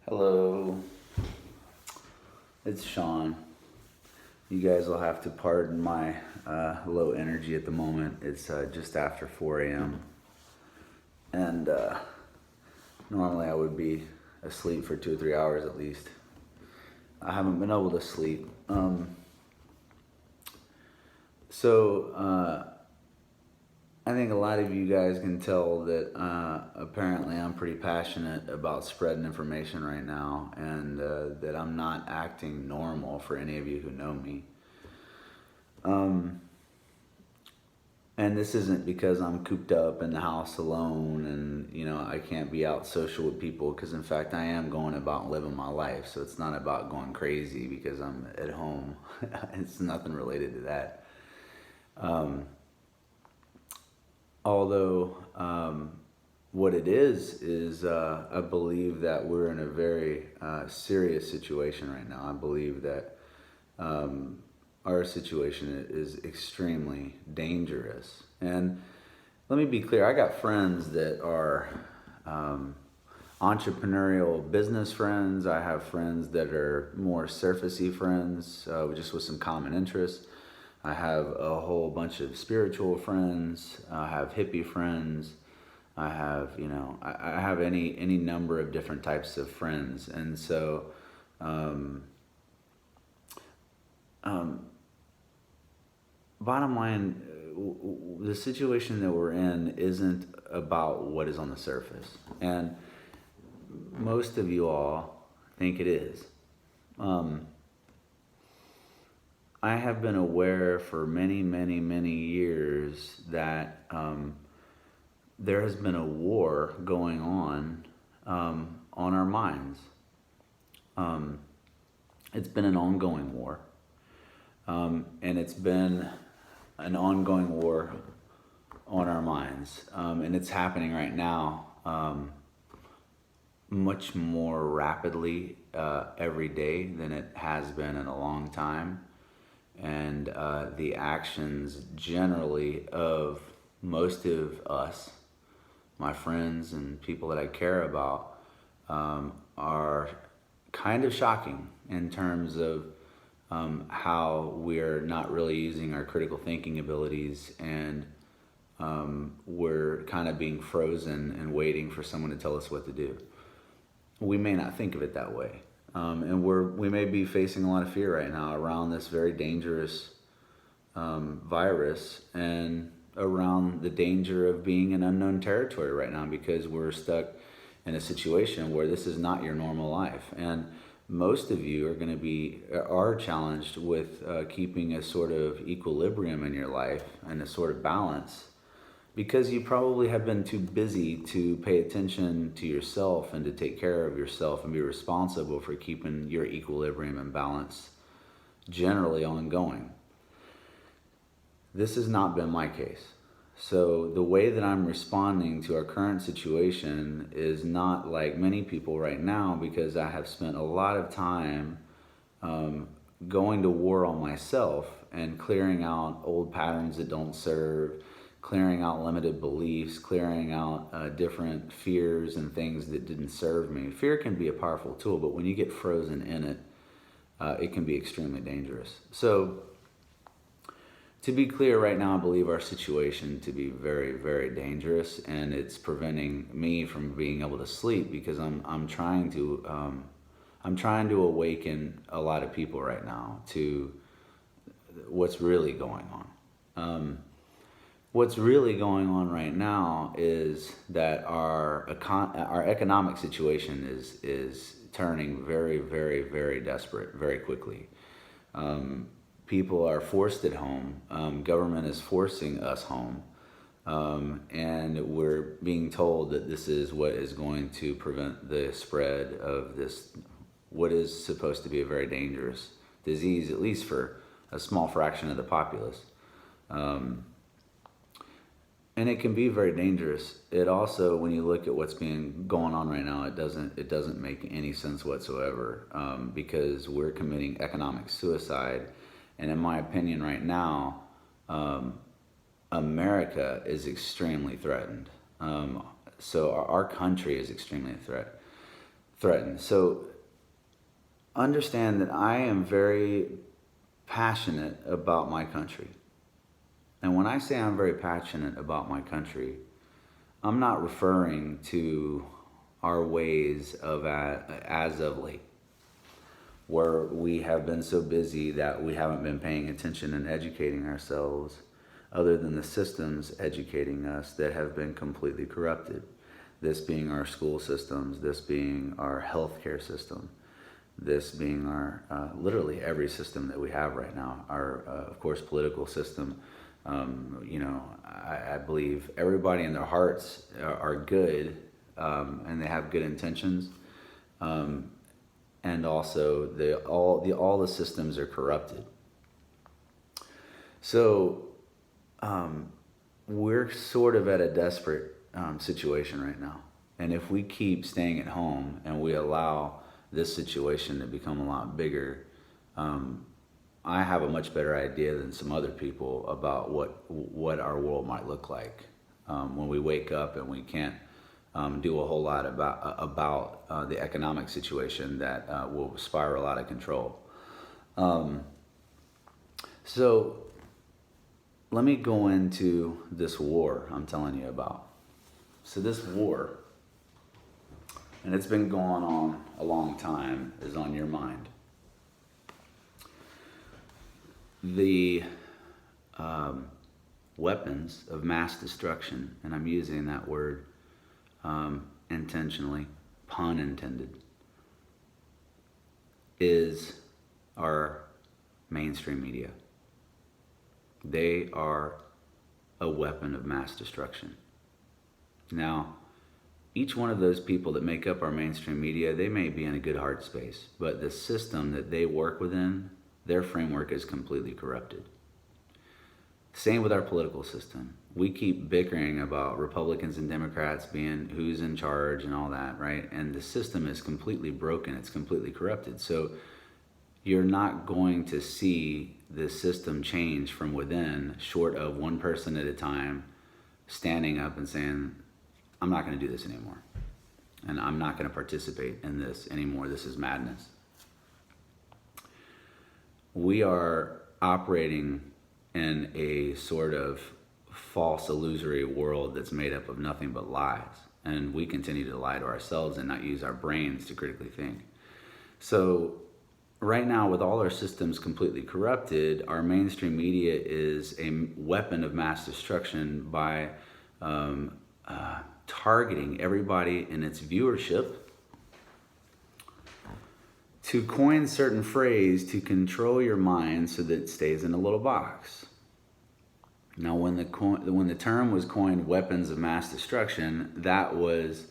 Hello, it's Sean. You guys will have to pardon my low energy at the moment. It's just after 4 a.m. And normally I would be asleep for 2 or 3 hours at least. I haven't been able to sleep. So I think a lot of you guys can tell that apparently I'm pretty passionate about spreading information right now, and that I'm not acting normal for any of you who know me. And this isn't because I'm cooped up in the house alone and, I can't be out social with people, because in fact I am going about living my life. So it's not about going crazy because I'm at home. It's nothing related to that. Although what it is I believe that we're in a very serious situation right now. I believe that our situation is extremely dangerous. And let me be clear, I got friends that are entrepreneurial business friends. I have friends that are more surfacey friends, just with some common interests. I have a whole bunch of spiritual friends. I have hippie friends. I have, I have any number of different types of friends. And so, bottom line, the situation that we're in isn't about what is on the surface. And most of you all think it is. I have been aware for many, many, many years that there has been a war going on our minds. It's been an ongoing war. And it's been an ongoing war on our minds. And it's happening right now much more rapidly every day than it has been in a long time. And the actions generally of most of us, my friends and people that I care about, are kind of shocking in terms of how we're not really using our critical thinking abilities, and we're kind of being frozen and waiting for someone to tell us what to do. We may not think of it that way. And we may be facing a lot of fear right now around this very dangerous virus, and around the danger of being in unknown territory right now, because we're stuck in a situation where this is not your normal life. And most of you are challenged with keeping a sort of equilibrium in your life and a sort of balance, because you probably have been too busy to pay attention to yourself and to take care of yourself and be responsible for keeping your equilibrium and balance generally ongoing. This has not been my case. So the way that I'm responding to our current situation is not like many people right now, because I have spent a lot of time going to war on myself and clearing out old patterns that don't serve, clearing out limited beliefs, clearing out different fears and things that didn't serve me. Fear can be a powerful tool, but when you get frozen in it, it can be extremely dangerous. So, to be clear, right now I believe our situation to be very, very dangerous, and it's preventing me from being able to sleep, because I'm trying to awaken a lot of people right now to what's really going on. What's really going on right now is that our economic situation is turning very, very, very desperate very quickly. People are forced at home. Government is forcing us home. And we're being told that this is what is going to prevent the spread of this, what is supposed to be a very dangerous disease, at least for a small fraction of the populace. And it can be very dangerous. It also, when you look at what's going on right now, it doesn't make any sense whatsoever, because we're committing economic suicide. And in my opinion, right now, America is extremely threatened. So our country is extremely a threat. threatened. So understand that I am very passionate about my country. And when I say I'm very passionate about my country, I'm not referring to our ways of as of late, where we have been so busy that we haven't been paying attention and educating ourselves, other than the systems educating us that have been completely corrupted. This being our school systems, this being our healthcare system, this being our literally every system that we have right now. Our, of course, political system. I believe everybody in their hearts are good, and they have good intentions, and also all the systems are corrupted. So we're sort of at a desperate situation right now, and if we keep staying at home and we allow this situation to become a lot bigger, I have a much better idea than some other people about what our world might look like when we wake up and we can't do a whole lot about the economic situation that will spiral out of control. So let me go into this war I'm telling you about. So this war, and it's been going on a long time, is on your mind. The weapons of mass destruction, and I'm using that word intentionally, pun intended, is our mainstream media. They are a weapon of mass destruction. Now, each one of those people that make up our mainstream media, they may be in a good heart space, but the system that they work within, their framework is completely corrupted. Same with our political system. We keep bickering about Republicans and Democrats being who's in charge and all that, right? And the system is completely broken. It's completely corrupted. So you're not going to see the system change from within, short of one person at a time standing up and saying, I'm not going to do this anymore. And I'm not going to participate in this anymore. This is madness. We are operating in a sort of false, illusory world that's made up of nothing but lies. And we continue to lie to ourselves and not use our brains to critically think. So right now, with all our systems completely corrupted, our mainstream media is a weapon of mass destruction by targeting everybody in its viewership to coin certain phrase to control your mind so that it stays in a little box. Now, when the term was coined, weapons of mass destruction, that was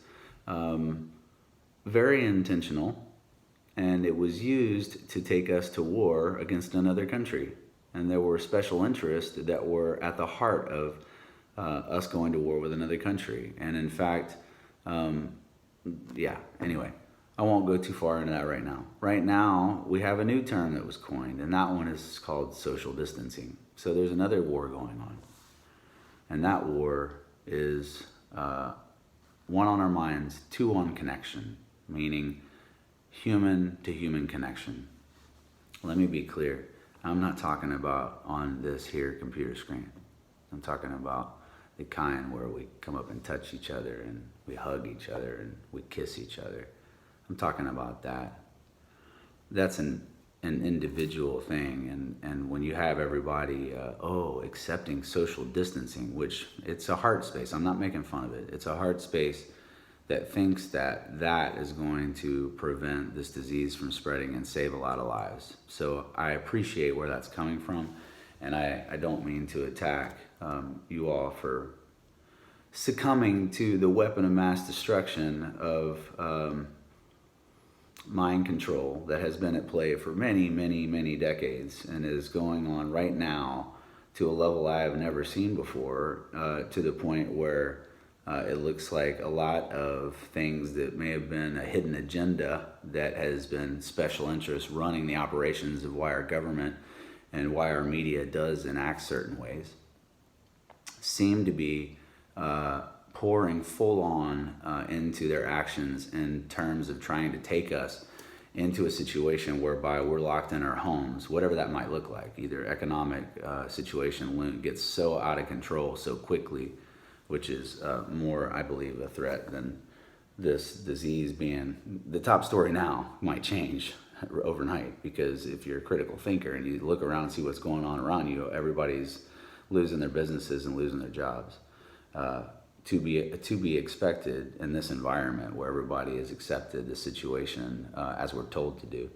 very intentional, and it was used to take us to war against another country. And there were special interests that were at the heart of us going to war with another country. And in fact, anyway, I won't go too far into that right now. Right now, we have a new term that was coined, and that one is called social distancing. So there's another war going on. And that war is one on our minds, two on connection, meaning human to human connection. Let me be clear. I'm not talking about on this here computer screen. I'm talking about the kind where we come up and touch each other and we hug each other and we kiss each other. I'm talking about that. That's an individual thing, and when you have everybody accepting social distancing, which it's a heart space. I'm not making fun of it. It's a heart space that thinks that is going to prevent this disease from spreading and save a lot of lives. So I appreciate where that's coming from, and I don't mean to attack you all for succumbing to the weapon of mass destruction of mind control that has been at play for many, many, many decades and is going on right now to a level I have never seen before, to the point where it looks like a lot of things that may have been a hidden agenda that has been special interests running the operations of why our government and why our media does and acts certain ways seem to be pouring full on into their actions in terms of trying to take us into a situation whereby we're locked in our homes, whatever that might look like. Either economic situation gets so out of control so quickly, which is more, I believe, a threat than this disease being. The top story now might change overnight, because if you're a critical thinker and you look around and see what's going on around you, everybody's losing their businesses and losing their jobs. To be expected in this environment where everybody has accepted the situation as we're told to do.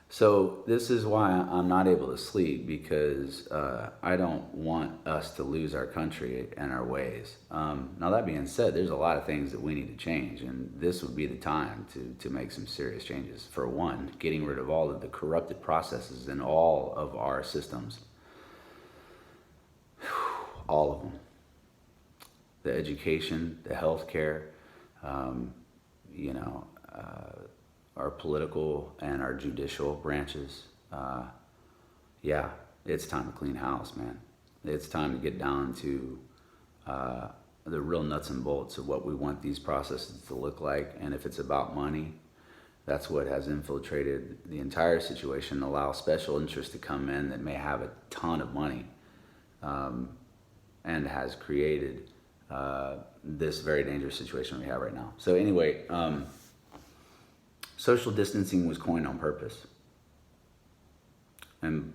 So this is why I'm not able to sleep, because I don't want us to lose our country and our ways. Now that being said, there's a lot of things that we need to change, and this would be the time to make some serious changes. For one, getting rid of all of the corrupted processes in all of our systems. All of them. The education, the healthcare, our political and our judicial branches. Yeah, it's time to clean house, man. It's time to get down to the real nuts and bolts of what we want these processes to look like. And if it's about money, that's what has infiltrated the entire situation, allow special interests to come in that may have a ton of money. And has created this very dangerous situation we have right now. So anyway, social distancing was coined on purpose. And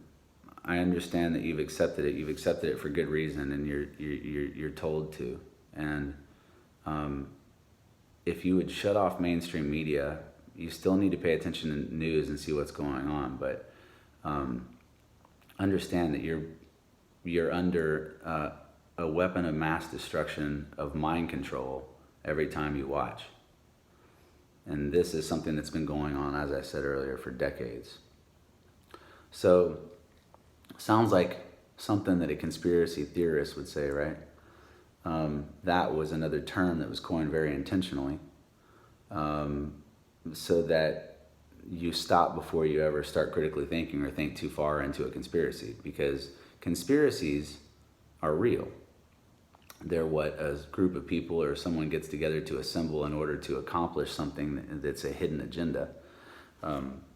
I understand that you've accepted it. You've accepted it for good reason, and you're told to. And if you would shut off mainstream media, you still need to pay attention to news and see what's going on. But understand that you're under a weapon of mass destruction, of mind control, every time you watch. And this is something that's been going on, as I said earlier, for decades. So, sounds like something that a conspiracy theorist would say, right? That was another term that was coined very intentionally, so that you stop before you ever start critically thinking or think too far into a conspiracy, because conspiracies are real. They're what a group of people or someone gets together to assemble in order to accomplish something that's a hidden agenda.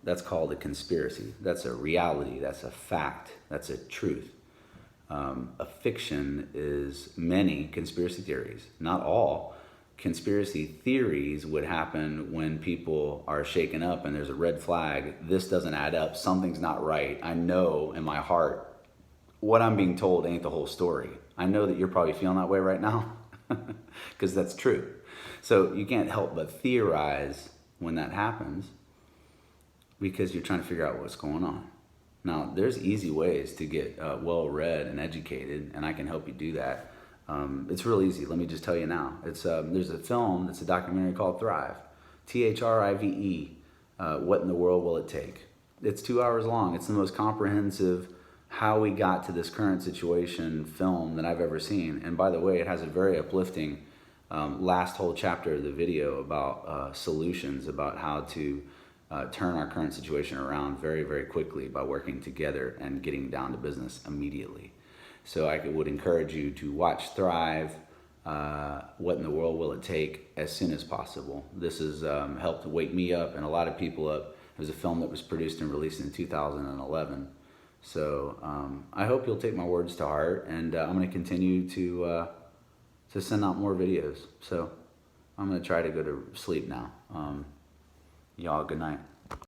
That's called a conspiracy. That's a reality. That's a fact. That's a truth. A fiction is many conspiracy theories. Not all. Conspiracy theories would happen when people are shaken up and there's a red flag. This doesn't add up. Something's not right. I know in my heart what I'm being told ain't the whole story. I know that you're probably feeling that way right now, because that's true. So you can't help but theorize when that happens, because you're trying to figure out what's going on. Now, there's easy ways to get well-read and educated, and I can help you do that. It's real easy. Let me just tell you now. It's there's a film, it's a documentary called Thrive, Thrive. What in the world will it take? It's 2 hours long. It's the most comprehensive how we got to this current situation film that I've ever seen. And by the way, it has a very uplifting last whole chapter of the video about solutions, about how to turn our current situation around very, very quickly by working together and getting down to business immediately. So I would encourage you to watch Thrive, What in the World Will It Take, as soon as possible. This has helped wake me up and a lot of people up. It was a film that was produced and released in 2011. So I hope you'll take my words to heart, and I'm going to continue to send out more videos. So I'm going to try to go to sleep now. Y'all, good night.